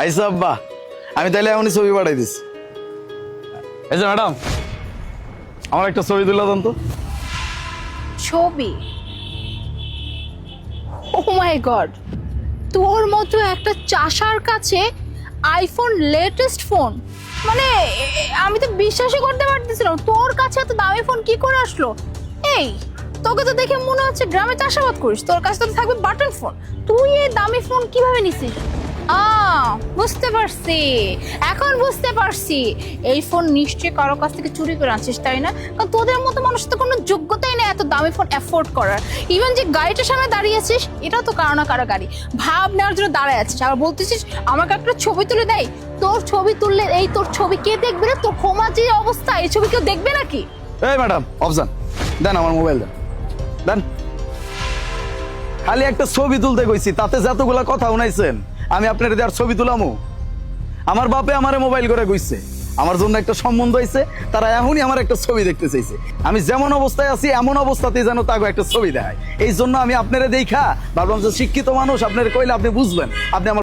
আইসা আব্বা, আমি তাইলে এমনই ছবি পাঠাই দিছি। এই যে ম্যাডাম, আমার একটা ছবি তুলে দেন তো। ছবি? ও মাই গড, তোর মতো একটা চাষার কাছে আইফোন লেটেস্ট ফোন, মানে আমি তো বিশ্বাসই করতে পারতেছিলাম। তোর কাছে এত দামি ফোন কি করে আসলো? এই, তোকে তো দেখে মনে হচ্ছে গ্রামে চাষাবাদ করিস, তোর কাছে তো থাকবে বাটন ফোন। তুই এই দামি ফোন কিভাবে নিছিস? বুঝতে পারছি, এখন বুঝতে পারছি। এই ফোন নিশ্চয়ই কারো কাছ থেকে চুরি করে আনছিস, তাই না? কারণ তোদের মতো মানুষ তো কোনো যোগ্যতাই নেই এত দামি ফোন অ্যাফোর্ড করার। ইভেন যে গাড়িটার সামনে দাঁড়িয়ে আছিস, এটাও তো কারো না কারো গাড়ি, ভাব নেওয়ার জন্য দাঁড়ায় আছিস, আবার বলতেছিস আমাকে একটা ছবি তুলে দেয়। তোর ছবি তুললে এই তোর ছবি কে দেখবে রে? তোর ক্ষমা যে অবস্থা, এই ছবি কেউ দেখবে নাকি? এই ম্যাডাম, অফজান দেন, আমার মোবাইল দেন, দেন। খালি একটা ছবি তুলতে কইছি, তাতে যতগুলা কথা শুনাইছেন, আমি আপনার দেওয়ার ছবি তুলামু? আমার বাপে আমারে মোবাইল করে কইছে, আমার জন্য একটা সম্বন্ধ হয়েছে, তারা এখনই আমার একটা ছবি দেখতে চাইছে। আমি যেমন অবস্থায় আছি এমন অবস্থাতেই যেন তাকে একটা ছবি দেয়। এই জন্য আমি আপনারে দেখা ভাবলাম যে শিক্ষিত মানুষ, আপনার কইলে আপনি বুঝবেন, আপনি আমার